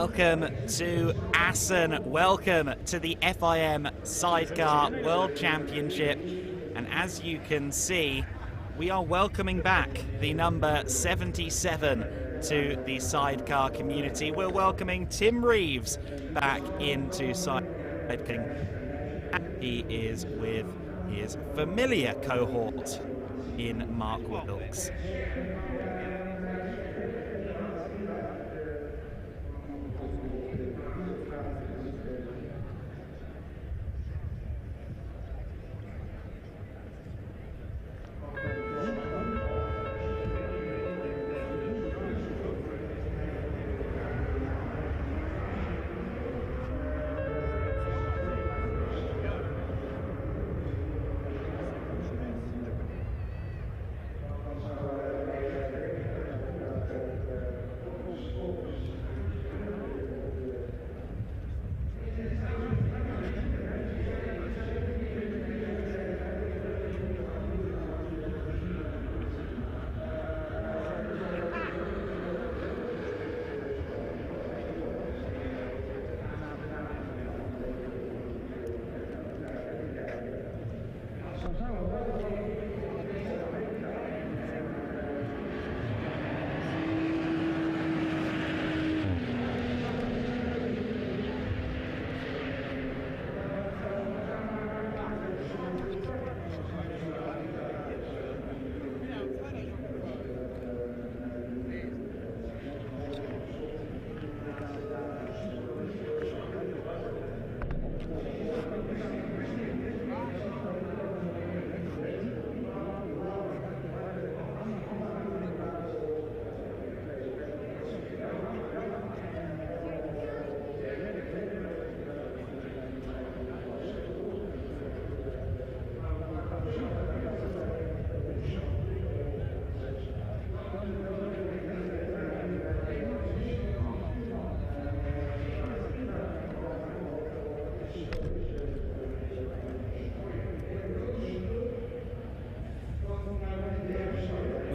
Welcome to Assen. Welcome to the FIM Sidecar World Championship. And as you can see, we are welcoming back the number 77 to the sidecar community. We're welcoming Tim Reeves back into sidecar. He is with his familiar cohort in Mark Wilkes.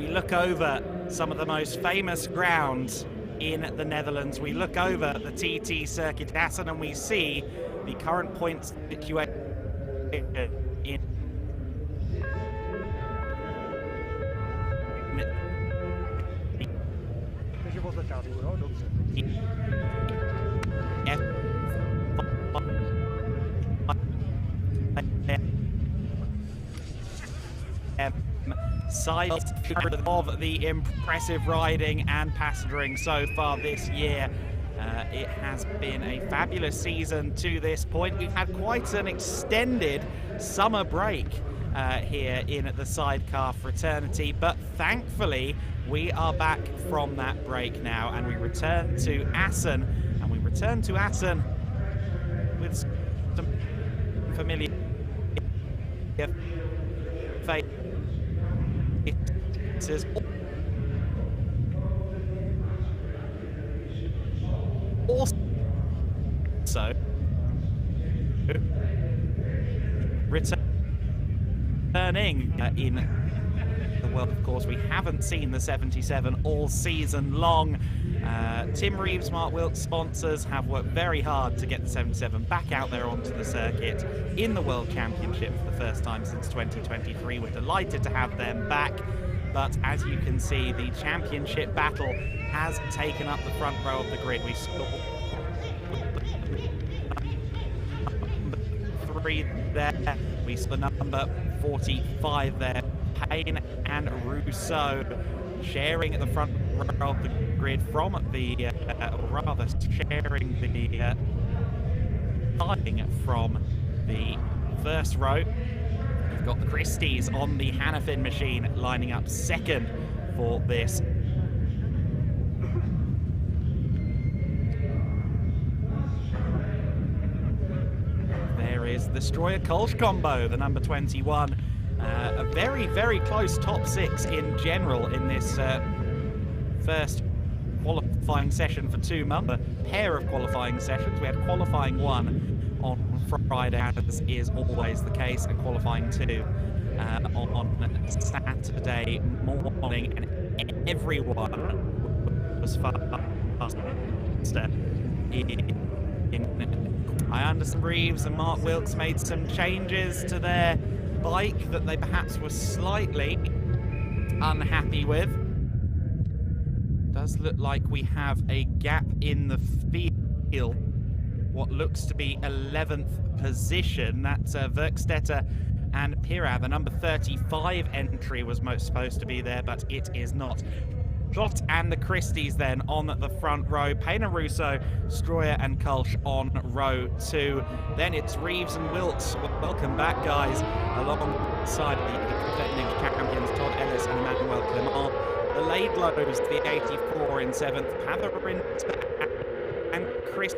Look over some of the most famous grounds in the Netherlands. We look over the TT Circuit Assen and we see the current points situation in side of the impressive riding and passengering so far this year. It has been a fabulous season to this point. We've had quite an extended summer break here in the sidecar fraternity, but thankfully we are back from that break now and we return to Assen, and we return to Assen with some familiar faces. Also returning in the world, of course, we haven't seen the 77 all season long. Tim Reeves, Mark Wilkes sponsors have worked very hard to get the 77 back out there onto the circuit in the World Championship for the first time since 2023. We're delighted to have them back. But as you can see, the championship battle has taken up the front row of the grid. We saw number 3 there. We saw number 45 there. Payne and Rousseau sharing the front row of the grid from the, rather sharing the starting from the first row. We've got the Christies on the Hannafin machine lining up second for this. There is the Stroyer-Kolsch combo, the number 21. A very, very close top 6 in general in this first qualifying session for 2 months. A pair of qualifying sessions. We had qualifying 1 on Friday, as is always the case, and qualifying 2 on Saturday morning, and everyone was faster I understand Reeves and Mark Wilkes made some changes to their bike that they perhaps were slightly unhappy with. Does look like we have a gap in the field. What looks to be 11th position. That's Werkstetter and Pira. The number 35 entry was supposed to be there, but it is not. Schott and the Christies then on the front row. Payne and Russo, Stroyer and Kulsch on row 2. Then it's Reeves and Wilkes. Welcome back, guys. Alongside the defending champions Todd Ellis and Emmanuel Clement. The Laidlows, the 84 in 7th. Pavarin and Chris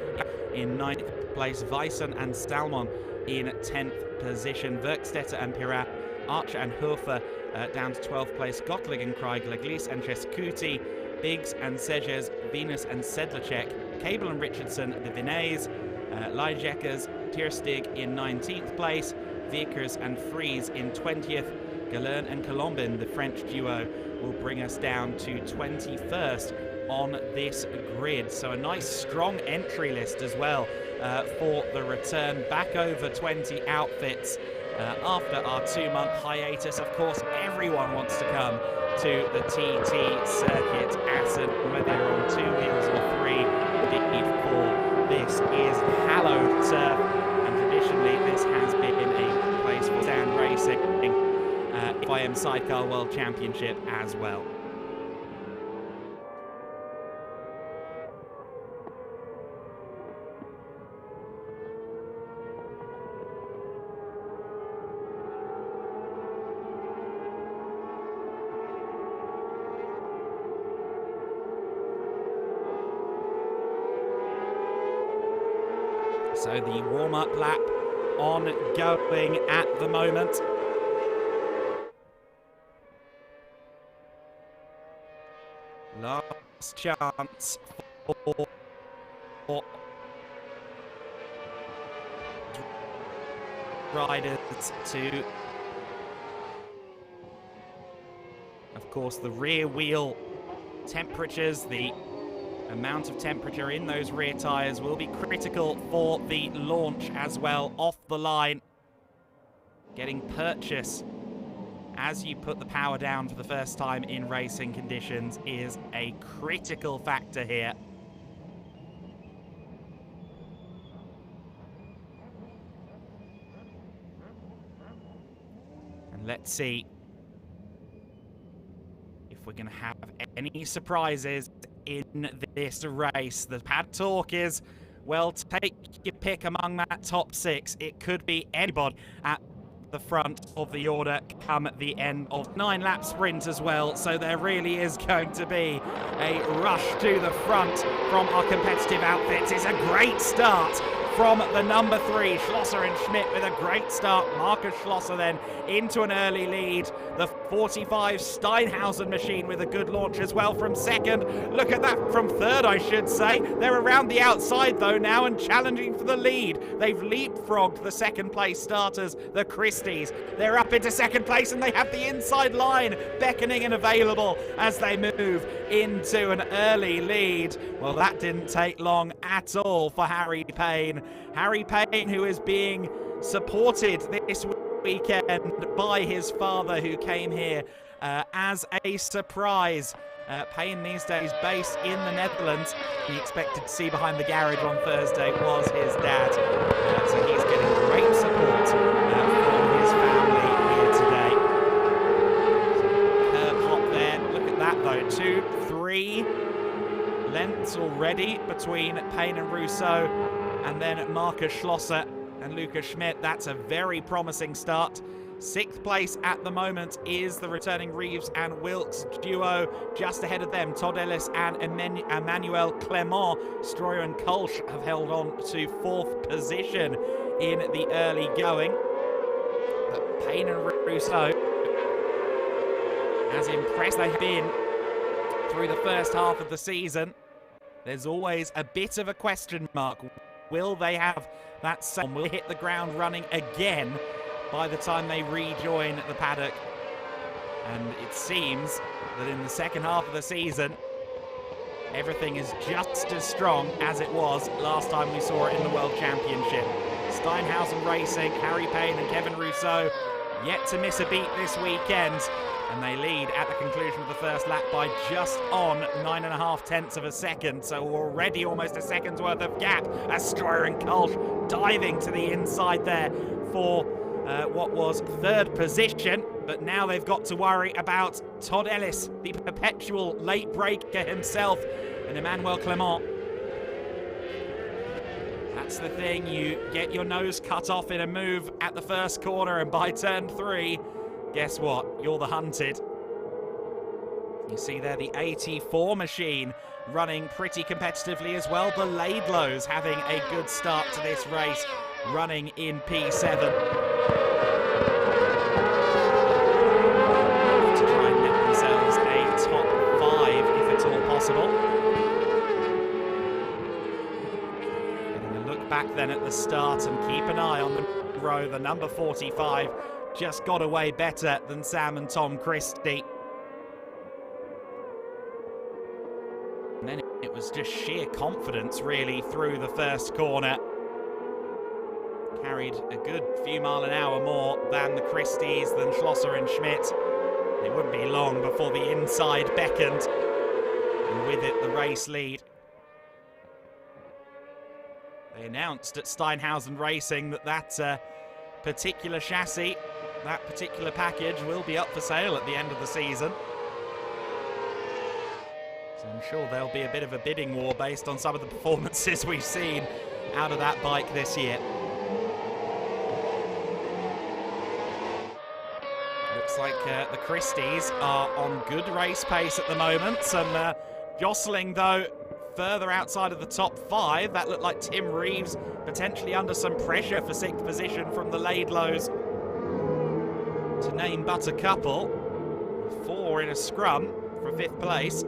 in 9th place. Weissen and Salmon in 10th position. Werkstetter and Pirat, Archer and Hofer down to 12th place. Gottlieb and Kreigler, Glies and Chescuti, Biggs and Seges, Venus and Sedlacek, Cable and Richardson, the Vinay's, Lijekers, Tierstig in 19th place. Vickers and Fries in 20th. Galern and Colombin, the French duo, will bring us down to 21st on this grid. So a nice strong entry list as well for the return. Back over 20 outfits after our 2-month hiatus. Of course, everyone wants to come to the TT circuit, Assen, whether you're on 2 wheels or 3, D4. This is hallowed turf, and traditionally this has been a place for stand racing. FIM Sidecar World Championship as well. So the warm-up lap ongoing at the moment. Last chance for riders to, of course, the rear wheel temperatures, the amount of temperature in those rear tyres will be critical for the launch as well off the line. Getting purchase as you put the power down for the first time in racing conditions is a critical factor here. And let's see if we're going to have any surprises in this race. The pad talk is, well, take your pick among that top 6. It could be anybody at the front of the order come at the end of 9-lap sprint as well. So there really is going to be a rush to the front from our competitive outfits. It's a great start from the number 3, Schlosser and Schmidt with a great start. Marcus Schlosser then into an early lead. The 45 Steinhausen machine with a good launch as well from second. Look at that from third, I should say. They're around the outside though now and challenging for the lead. They've leapfrogged the second place starters, the Christies. They're up into second place and they have the inside line beckoning and available as they move into an early lead. Well, that didn't take long at all for Harry Payne. Harry Payne, who is being supported this weekend by his father, who came here as a surprise. Payne these days based in the Netherlands. He expected to see behind the garage on Thursday was his dad. So he's getting great support from his family here today. So curb hop there. Look at that though. 2, 3 lengths already between Payne and Rousseau, and then Marcus Schlosser and Lucas Schmidt. That's a very promising start. 6th place at the moment is the returning Reeves and Wilkes duo. Just ahead of them, Todd Ellis and Emmanuel Clement. Stroyer and Kulsch have held on to 4th position in the early going. But Payne and Rousseau, as impressed they have been through the first half of the season, there's always a bit of a question mark. Will they have that same? Will they hit the ground running again by the time they rejoin the paddock? And it seems that in the second half of the season, everything is just as strong as it was last time we saw it in the World Championship. Steinhausen Racing, Harry Payne and Kevin Rousseau yet to miss a beat this weekend, and they lead at the conclusion of the first lap by just on 9.5 tenths of a second, so already almost a second's worth of gap as Stroyer and Kolsch diving to the inside there for what was third position, but now they've got to worry about Todd Ellis, the perpetual late breaker himself, and Emmanuel Clement. That's the thing, you get your nose cut off in a move at the first corner, and by turn 3, guess what? You're the hunted. You see there the 84 machine running pretty competitively as well. The Laidlows having a good start to this race, running in P7. To try and get themselves a top 5 if it's all possible. Back then at the start and keep an eye on the row. The number 45 just got away better than Sam and Tom Christie. And then it was just sheer confidence really through the first corner. Carried a good few mile an hour more than the Christies, than Schlosser and Schmidt. It wouldn't be long before the inside beckoned, and with it the race lead. They announced at Steinhausen Racing that particular chassis, that particular package will be up for sale at the end of the season. So I'm sure there'll be a bit of a bidding war based on some of the performances we've seen out of that bike this year. Looks like the Christies are on good race pace at the moment. Some jostling though further outside of the top 5. That looked like Tim Reeves potentially under some pressure for 6th position from the Laidlows, to name but a couple. 4 in a scrum for 5th place.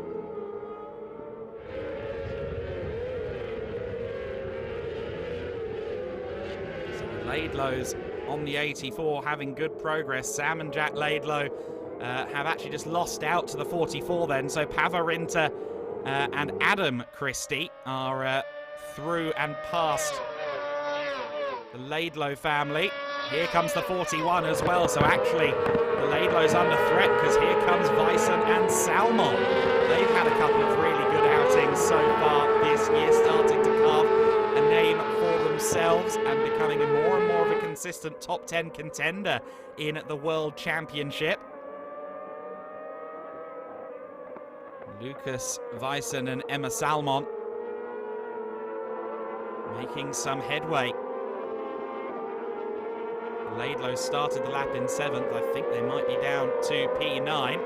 So the Laidlows on the 84 having good progress. Sam and Jack Laidlow have actually just lost out to the 44 then, so Pavarinta and Adam Christie are through and past the Laidlow family. Here comes the 41 as well, so actually the Laidlow's under threat because here comes Vyson and Salmon. They've had a couple of really good outings so far this year, starting to carve a name for themselves and becoming more and more of a consistent top 10 contender in the World Championship. Lucas Vyson and Emma Salmon making some headway. Laidlow started the lap in 7th. I think they might be down to P9.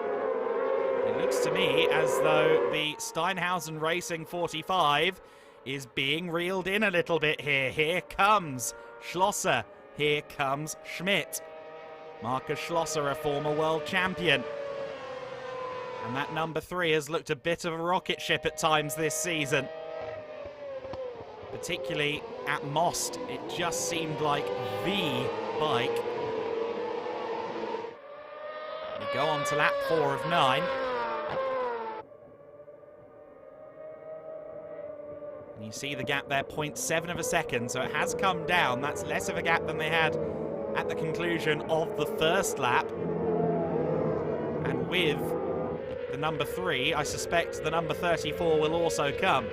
It looks to me as though the Steinhausen Racing 45 is being reeled in a little bit here. Here comes Schlosser. Here comes Schmidt. Markus Schlosser, a former world champion. And that number 3 has looked a bit of a rocket ship at times this season. Particularly at Most, it just seemed like the bike. We go on to lap 4 of 9. And you see the gap there, 0.7 of a second, so it has come down. That's less of a gap than they had at the conclusion of the first lap. And with the number 3, I suspect the number 34 will also come.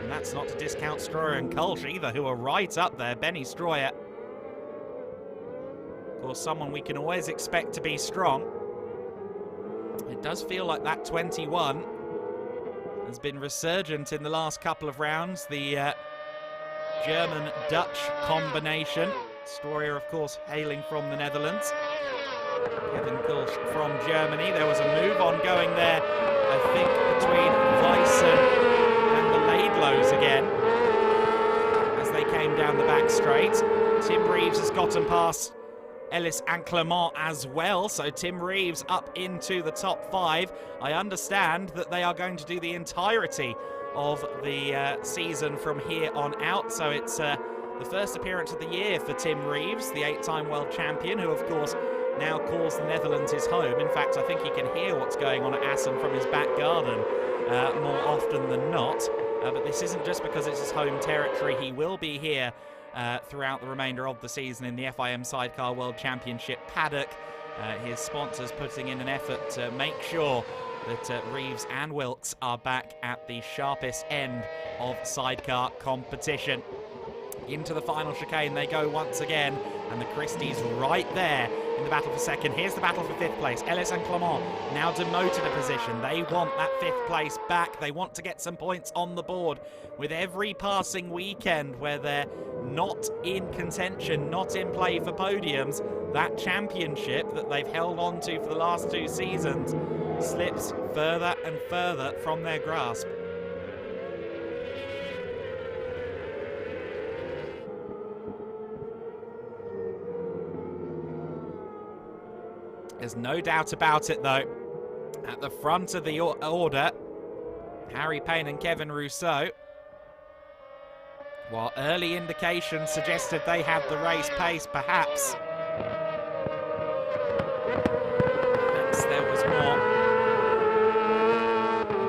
And that's not to discount Stroyer and Kolsch either, who are right up there. Benny Stroyer, of course, someone we can always expect to be strong. It does feel like that 21 has been resurgent in the last couple of rounds. The German-Dutch combination. Stroyer, of course, hailing from the Netherlands. Kevin Kolsch from Germany. There was a move on going there, I think, between Vyson and the Laidlows again as they came down the back straight. Tim Reeves has gotten past Ellis and Clement as well, so Tim Reeves up into the top 5. I understand that they are going to do the entirety of the season from here on out, so it's the first appearance of the year for Tim Reeves, the 8-time world champion, who of course now calls the Netherlands his home. In fact, I think he can hear what's going on at Assen from his back garden. more often than not. But this isn't just because it's his home territory. He will be here throughout the remainder of the season in the FIM Sidecar World Championship paddock. His sponsors putting in an effort to make sure that Reeves and Wilkes are back at the sharpest end of sidecar competition. Into the final chicane they go once again, and the Christies right there in the battle for second. Here's the battle for fifth place. Ellis and Clement now demoted a position. They want that fifth place back. They want to get some points on the board. With every passing weekend where they're not in contention, not in play for podiums, that championship that they've held on to for the last 2 seasons slips further and further from their grasp. There's no doubt about it, though. At the front of the order, Harry Payne and Kevin Rousseau. While early indications suggested they had the race pace, perhaps there was more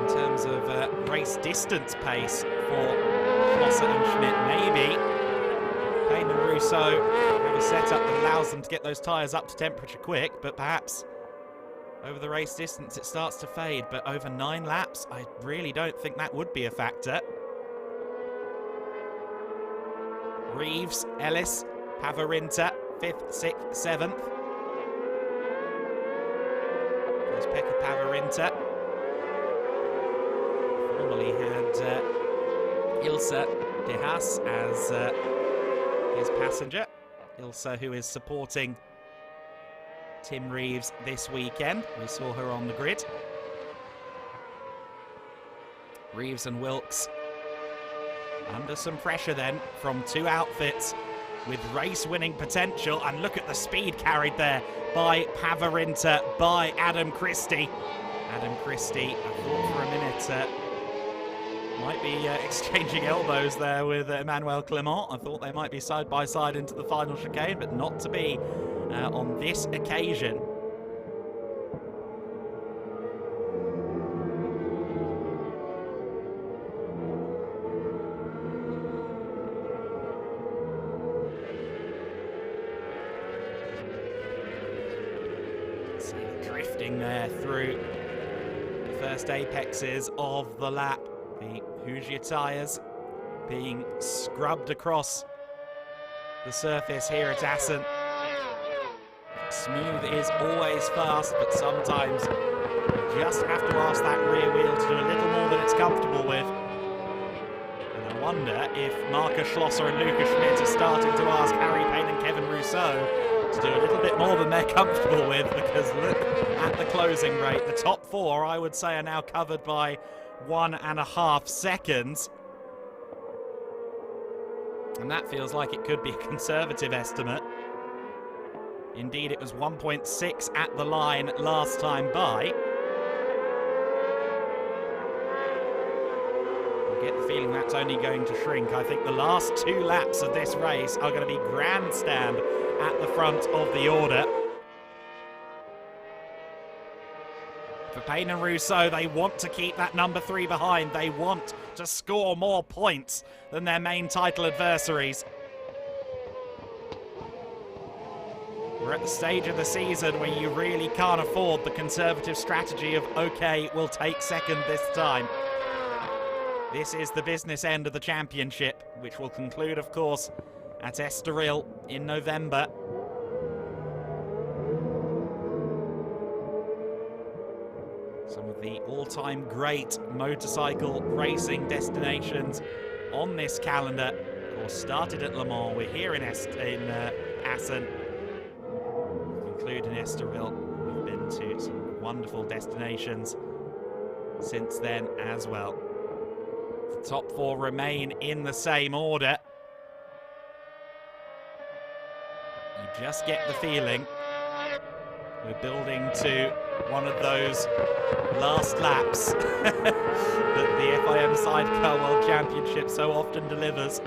in terms of race distance pace for Schlosser and Schmidt. Maybe Payne and Rousseau have a setup that allows them to get those tyres up to temperature quick, but perhaps over the race distance it starts to fade. But over 9 laps, I really don't think that would be a factor. Reeves, Ellis, Pavarinta, 5th, 6th, 7th. There's Pekka Pavarinta. Formerly had Ilse de Haas as his passenger. Ilse, who is supporting Tim Reeves this weekend. We saw her on the grid. Reeves and Wilkes under some pressure then from 2 outfits with race-winning potential. And look at the speed carried there by Pavarinta, by Adam Christie. Adam Christie, I thought for a minute, might be exchanging elbows there with Emmanuel Clement. I thought they might be side by side into the final chicane, but not to be on this occasion. See the drifting there through the first apexes of the lap. The Hoosier tyres being scrubbed across the surface here at Assen. Smooth is always fast, but sometimes you just have to ask that rear wheel to do a little more than it's comfortable with. And I wonder if Marcus Schlosser and Lukas Schmidt are starting to ask Harry Payne and Kevin Rousseau to do a little bit more than they're comfortable with, because look at the closing rate. The top 4, I would say, are now covered by 1.5 seconds. And that feels like it could be a conservative estimate. Indeed, it was 1.6 at the line last time by. I get the feeling that's only going to shrink. I think the last 2 laps of this race are going to be grandstand at the front of the order. For Payne and Rousseau, they want to keep that number 3 behind. They want to score more points than their main title adversaries. We're at the stage of the season where you really can't afford the conservative strategy of, okay, we'll take second this time. This is the business end of the championship, which will conclude, of course, at Estoril in November. Some of the all-time great motorcycle racing destinations on this calendar, of course, started at Le Mans. We're here in Assen. We conclude in Estoril. We've been to some wonderful destinations since then as well. The top 4 remain in the same order. You just get the feeling we're building to one of those last laps that the FIM Sidecar World Championship so often delivers.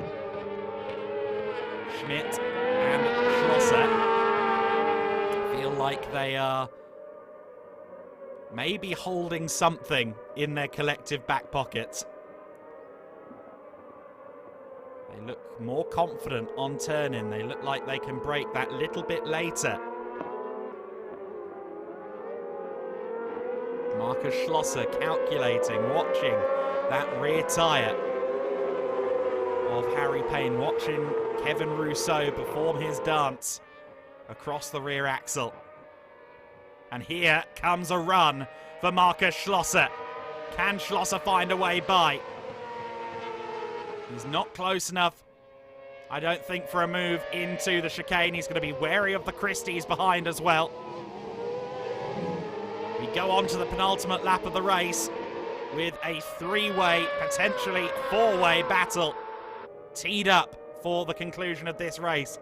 Schmidt and Schlosser feel like they are maybe holding something in their collective back pockets. They look more confident on turning. They look like they can brake that little bit later. Markus Schlosser calculating, watching that rear tyre of Harry Payne, watching Kevin Rousseau perform his dance across the rear axle. And here comes a run for Markus Schlosser. Can Schlosser find a way by? He's not close enough, I don't think, for a move into the chicane. He's going to be wary of the Christies behind as well. We go on to the penultimate lap of the race with a three-way, potentially four-way battle teed up for the conclusion of this race.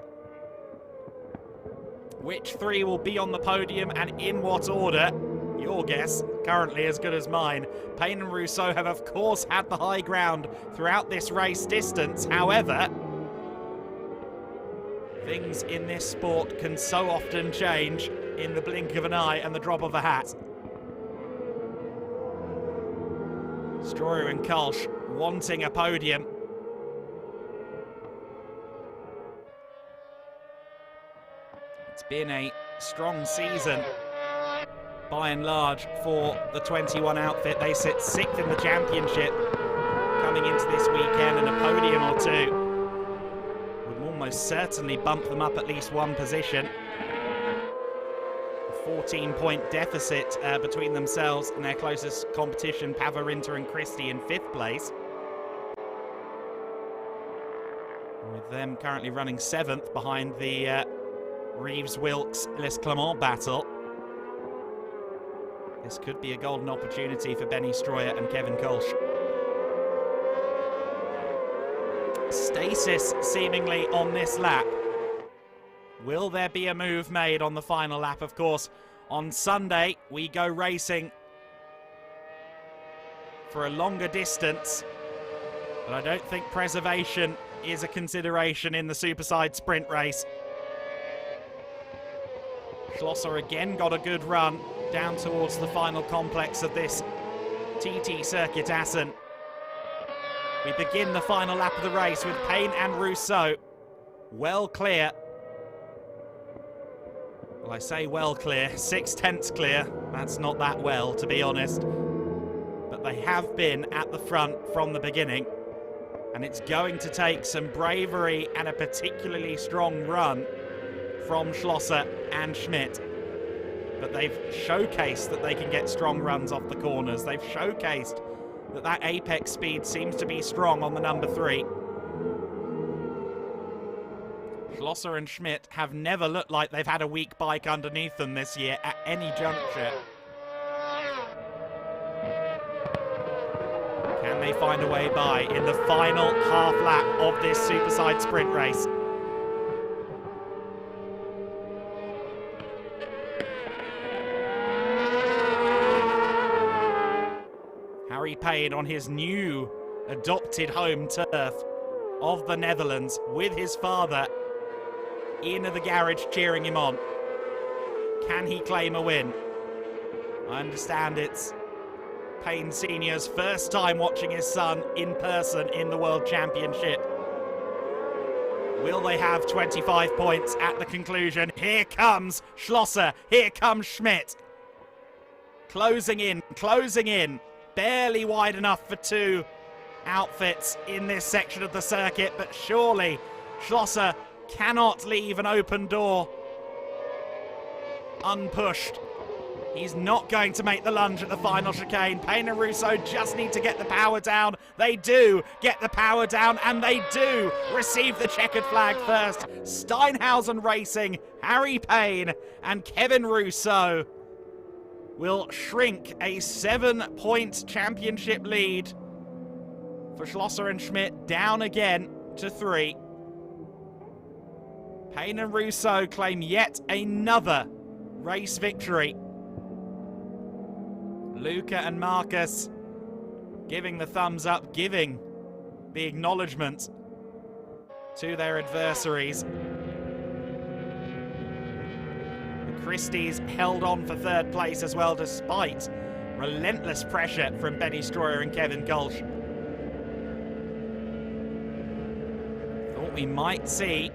Which three will be on the podium and in what order? Your guess, currently as good as mine. Payne and Rousseau have, of course, had the high ground throughout this race distance. However, things in this sport can so often change in the blink of an eye and the drop of a hat. Stroyer and Kolsch wanting a podium. It's been a strong season by and large for the 21 outfit. They sit 6th in the championship coming into this weekend, and a podium or two would almost certainly bump them up at least one position. A 14-point deficit between themselves and their closest competition, Pavarinta and Christie, in 5th place. With them currently running 7th behind the Reeves-Wilkes-Les Clement battle. This could be a golden opportunity for Benny Stroyer and Kevin Kolsch. Stasis seemingly on this lap. Will there be a move made on the final lap? Of course, on Sunday we go racing for a longer distance, but I don't think preservation is a consideration in the Superside Sprint race. Schlosser again got a good run down towards the final complex of this TT Circuit Assen. We begin the final lap of the race with Payne and Rousseau well clear. Well, I say well clear, 6/10 clear. That's not that well, to be honest. But they have been at the front from the beginning, and it's going to take some bravery and a particularly strong run from Schlosser and Schmidt. But they've showcased that they can get strong runs off the corners. They've showcased that that apex speed seems to be strong on the number 3. Schlosser and Schmidt have never looked like they've had a weak bike underneath them this year at any juncture. Can they find a way by in the final half lap of this Superside Sprint race? Harry Payne on his new adopted home turf of the Netherlands with his father in the garage cheering him on. Can he claim a win? I understand it's Payne Sr.'s first time watching his son in person in the World Championship. Will they have 25 points at the conclusion? Here comes Schlosser, here comes Schmidt. Closing in, closing in. Barely wide enough for two outfits in this section of the circuit, but surely Schlosser cannot leave an open door unpushed. He's not going to make the lunge at the final chicane. Payne and Rousseau just need to get the power down. They do get the power down, and they do receive the checkered flag first. Steinhausen Racing, Harry Payne and Kevin Rousseau will shrink a 7-point championship lead for Schlosser and Schmidt down again to 3. Payne and Rousseau claim yet another race victory. Luca and Marcus giving the thumbs up, giving the acknowledgement to their adversaries. The Christie's held on for third place as well, despite relentless pressure from Benny Stroyer and Kevin Kolsch. Thought we might see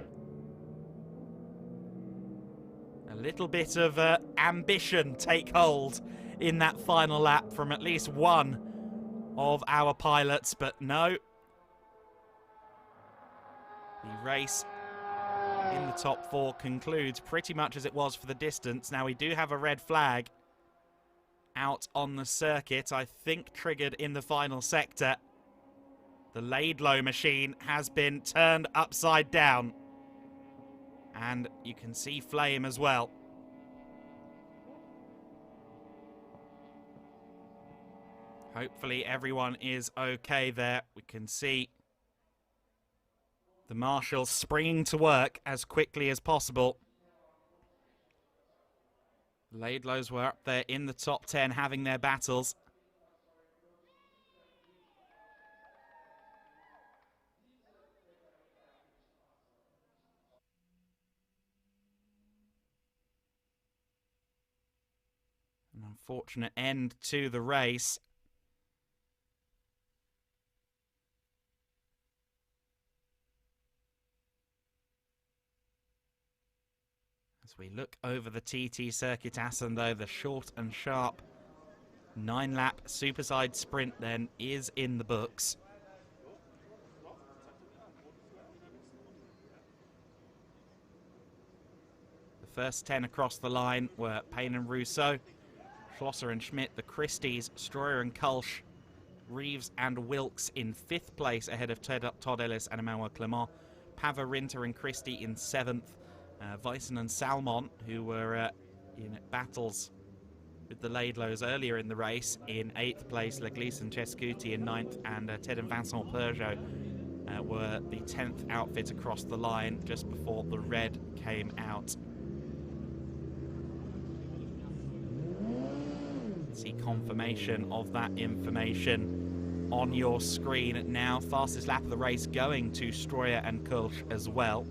a little bit of ambition take hold in that final lap from at least one of our pilots, but no. The race in the top four concludes pretty much as it was for the distance. Now we do have a red flag out on the circuit, I think triggered in the final sector. The Laidlow machine has been turned upside down, and you can see flame as well. Hopefully everyone is okay there. We can see the marshals springing to work as quickly as possible. Laidlows were up there in the top 10 having their battles. An unfortunate end to the race. As we look over the TT circuit Assen, though, the short and sharp 9-lap SuperSide sprint then is in the books. The first 10 across the line were Payne and Rousseau, Schlosser and Schmidt, the Christies, Stroyer and Kolsch, Reeves and Wilkes in 5th place ahead of Todd Ellis and Emmanuel Clement, Pavarinter and Christie in 7th, Vysen and Salmon, who were in battles with the Laidlows earlier in the race, in 8th place, Leglise and Chescuti in 9th, and Ted and Vincent Peugeot were the 10th outfit across the line just before the red came out. See confirmation of that information on your screen now. Fastest lap of the race going to Stroyer and Kolsch as well.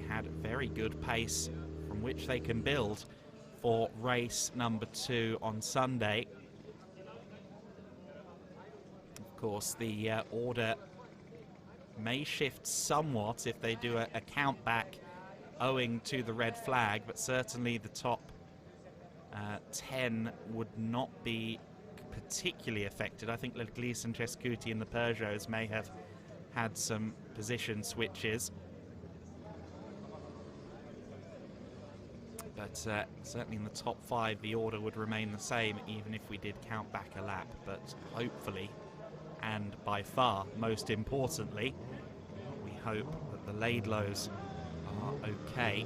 Had very good pace from which they can build for race number 2 on Sunday. Of course, the order may shift somewhat if they do a count back owing to the red flag, but certainly the top 10 would not be particularly affected. I think Leglise and Chescuti and the Peugeots may have had some position switches. But certainly in the top 5, the order would remain the same, even if we did count back a lap. But hopefully, and by far most importantly, we hope that the Laidlows are okay.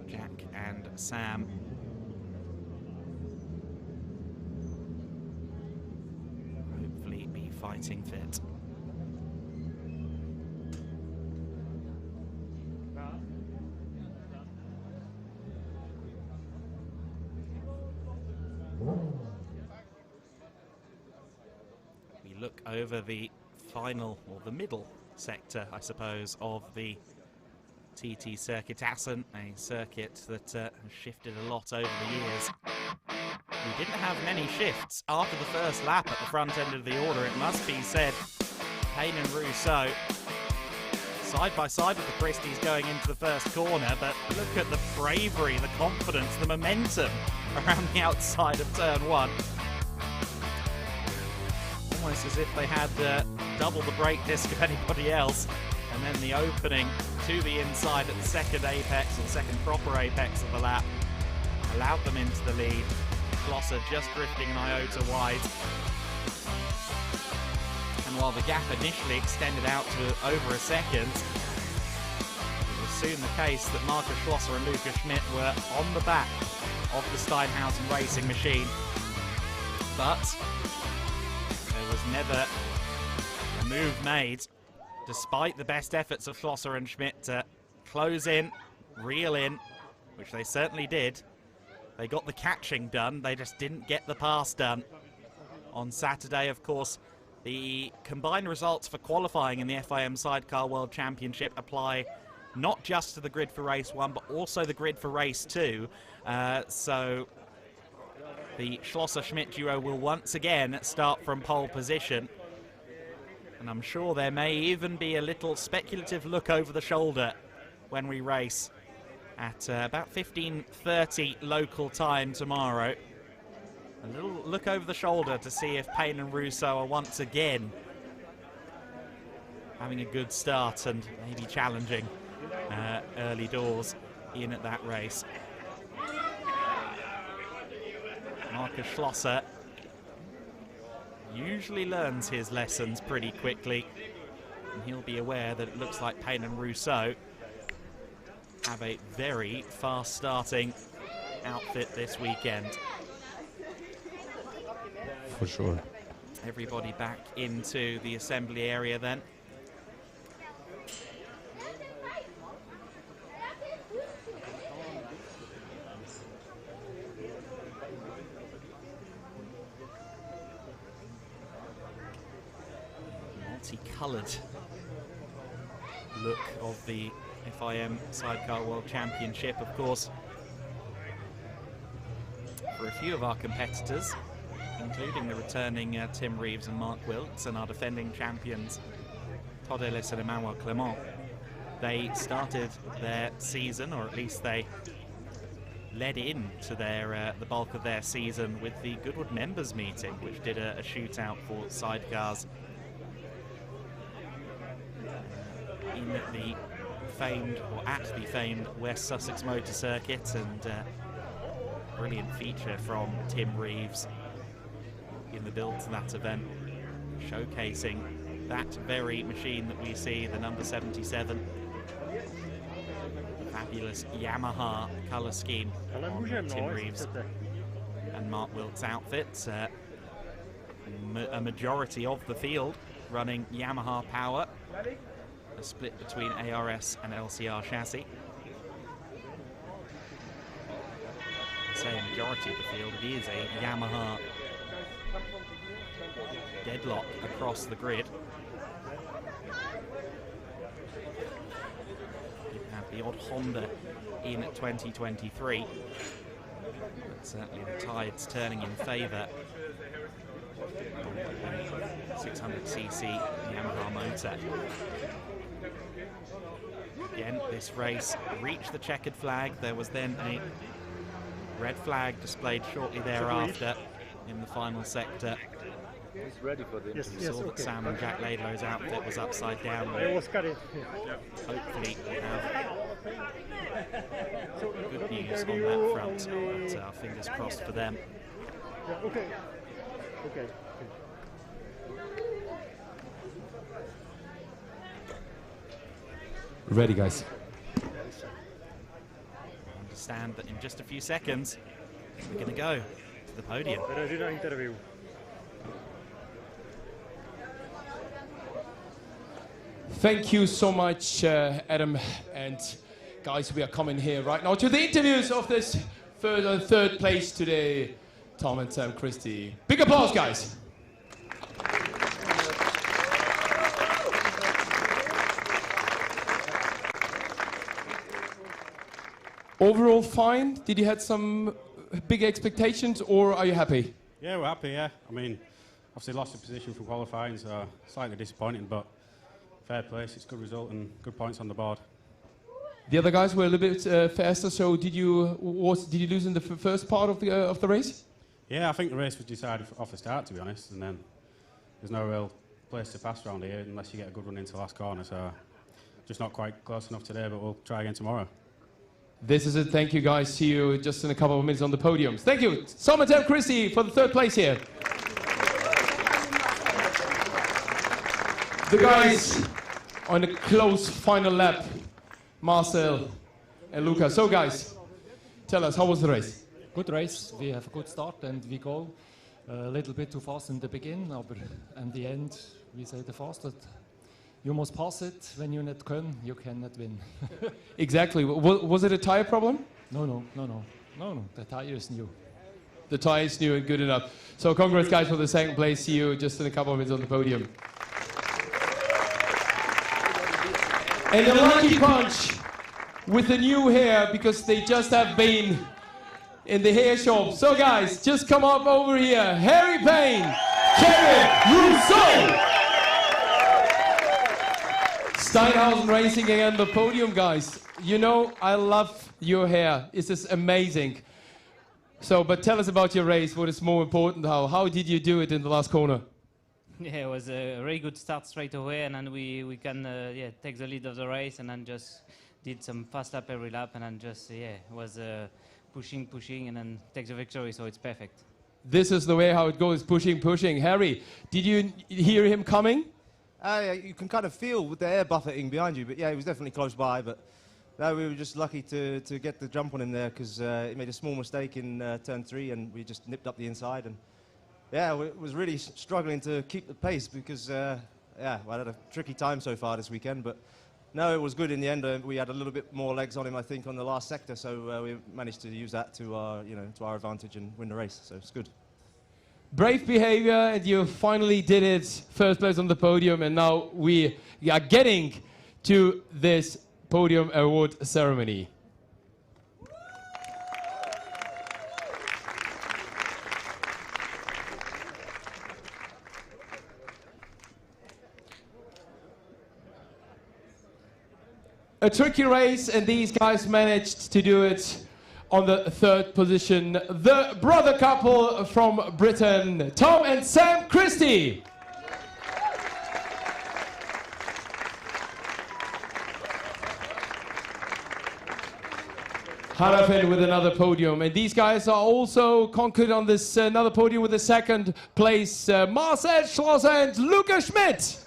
Jack and Sam fighting fit. We look over the final, or the middle sector, I suppose, of the TT circuit Assen, a circuit that has shifted a lot over the years. We didn't have many shifts after the first lap at the front end of the order, it must be said. Payne and Rousseau side by side with the Christies going into the first corner, but look at the bravery, the confidence, the momentum around the outside of turn 1. Almost as if they had double the brake disc of anybody else, and then the opening to the inside at the second apex, or second proper apex of the lap, allowed them into the lead. Schlosser just drifting an iota wide. And while the gap initially extended out to over a second, it was soon the case that Marcus Schlosser and Lukas Schmidt were on the back of the Steinhausen racing machine. But there was never a move made, despite the best efforts of Schlosser and Schmidt to close in, reel in, which they certainly did. They got the catching done, they just didn't get the pass done on Saturday. Of course, the combined results for qualifying in the FIM Sidecar World Championship apply not just to the grid for race 1, but also the grid for race 2. So the Schlosser-Schmidt duo will once again start from pole position. And I'm sure there may even be a little speculative look over the shoulder when we race at about 15:30 local time tomorrow. A little look over the shoulder to see if Payne and Rousseau are once again having a good start and maybe challenging early doors in at that race. Markus Schlosser usually learns his lessons pretty quickly, and he'll be aware that it looks like Payne and Rousseau have a very fast starting outfit this weekend. For sure. Everybody back into the assembly area then. Multi-coloured look of the FIM Sidecar World Championship, of course. For a few of our competitors, including the returning Tim Reeves and Mark Wilkes, and our defending champions Todd Ellis and Emmanuel Clement, they started their season, or at least they led into their the bulk of their season with the Goodwood members meeting, which did a shootout for sidecars in the famed, or at the famed West Sussex Motor Circuit, and brilliant feature from Tim Reeves in the build to that event, showcasing that very machine that we see, the number 77. Fabulous Yamaha colour scheme on Tim Reeves and Mark Wilkes' outfits. A majority of the field running Yamaha power, a split between ARS and LCR chassis. I say a majority of the field, it is a Yamaha deadlock across the grid. You have the odd Honda in 2023, but certainly the tide's turning in favour. 600cc Yamaha motor. Again, this race reached the checkered flag. There was then a red flag displayed shortly thereafter in the final sector. He's ready for the Yes, saw that Sam and Jack Laidlow's outfit was upside down. Hopefully we'll have good news on that front, but fingers crossed for them. Okay. Ready, guys. I understand that in just a few seconds we're going to go to the podium. Thank you so much, Adam. And guys, we are coming here right now to the interviews of this third place today, Tom and Sam Christie. Big applause, guys. Overall fine. Did you have some big expectations, or are you happy? Yeah, we're happy, yeah. I mean, obviously lost the position from qualifying, so slightly disappointing, but fair place, it's a good result and good points on the board. The other guys were a little bit faster, so did you lose in the first part of the race? Yeah, I think the race was decided off the start, to be honest, and then there's no real place to pass around here unless you get a good run into the last corner, so just not quite close enough today, but we'll try again tomorrow. This is it. Thank you, guys. See you just in a couple of minutes on the podiums. Thank you, Tom and Sam Christie, for the third place here. The guys on the close final lap, Marcel and Luca. So, guys, tell us, how was the race? Good race. We have a good start and we go a little bit too fast in the beginning, but in the end, we say the fastest. You must pass it. When you not can, you cannot win. Exactly. Was it a tire problem? No. The tire is new. the tire is new and good enough. So congrats guys for the second place. See you just in a couple of minutes on the podium. And a lucky punch with the new hair, because they just have been in the hair shop. So guys, just come up over here. Harry Payne, Kevin Rousseau. Steinhausen Racing again, the podium guys. You know, I love your hair. It's just amazing. So, but tell us about your race. What is more important? How did you do it in the last corner? Yeah, it was a very good start straight away, and then we can take the lead of the race, and then just did some fast lap every lap, and then just was pushing, and then take the victory. So it's perfect. This is the way how it goes, pushing. Harry, did you hear him coming? You can kind of feel with the air buffeting behind you, but yeah, he was definitely close by. But no, we were just lucky to get the jump on him there, because he made a small mistake in turn 3, and we just nipped up the inside. And yeah, we was really struggling to keep the pace, because yeah, I had a tricky time so far this weekend. But no, it was good in the end. We had a little bit more legs on him, I think, on the last sector, so we managed to use that to our, to our advantage and win the race. So it's good. Brave behavior, and you finally did it. First place on the podium, and now we are getting to this podium award ceremony. A tricky race, and these guys managed to do it on the 3rd position. The brother couple from Britain, Tom and Sam Christie. Hanafen with another podium, and these guys are also conquered on this another podium with the 2nd place, Marcel Schlosser and Luca Schmidt.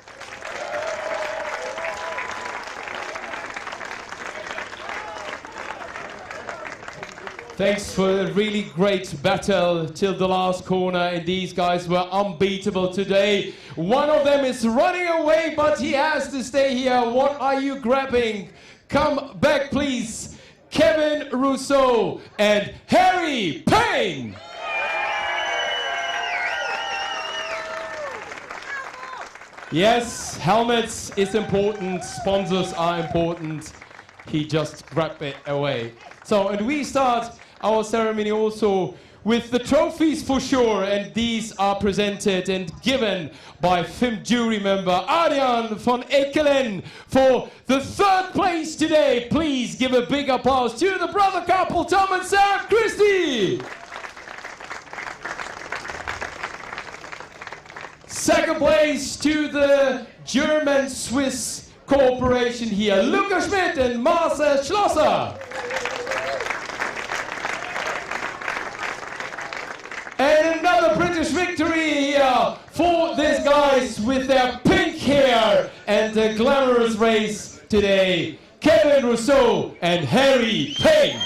Thanks for a really great battle till the last corner, and these guys were unbeatable today. One of them is running away, but he has to stay here. What are you grabbing? Come back, please. Kevin Rousseau and Harry Payne. Yes, helmets is important, sponsors are important. He just grabbed it away. So, and we start our ceremony also with the trophies for sure, and these are presented and given by FIM jury member Adrian von Ekelen for the 3rd place today. Please give a big applause to the brother couple, Tom and Sam Christie. 2nd place to the German-Swiss cooperation here, Luca Schmidt and Marcel Schlosser. And another British victory here for these guys with their pink hair, and a glamorous race today. Kevin Rousseau and Harry Payne.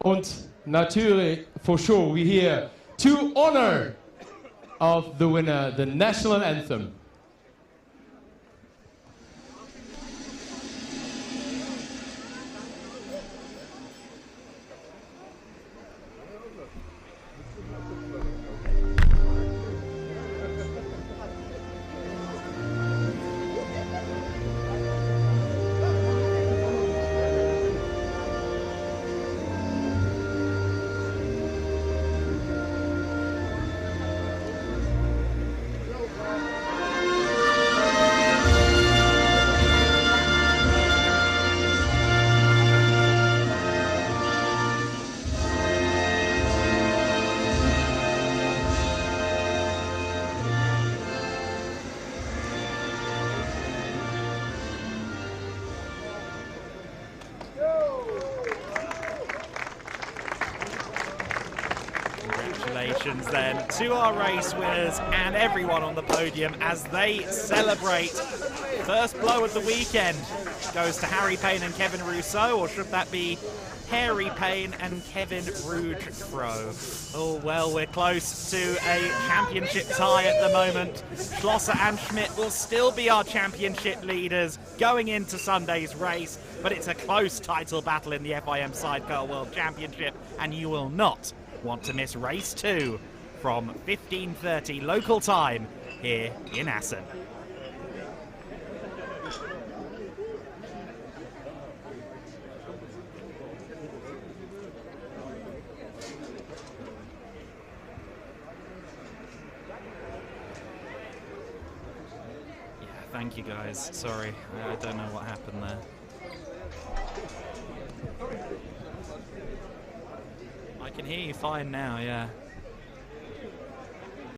Und natürlich, for sure, we here to honor of the winner, the national anthem. congratulations then to our race winners and everyone on the podium as they celebrate. First blow of the weekend goes to Harry Payne and Kevin Rousseau, or should that be Harry Payne and Kevin Rougefro? Oh, well, we're close to a championship tie at the moment. Schlosser and Schmidt will still be our championship leaders going into Sunday's race, but it's a close title battle in the FIM Sidecar World Championship, and you will not want to miss race 2 from 15:30 local time here in Assen. Thank you guys. Sorry, I don't know what happened there. I can hear you fine now, yeah.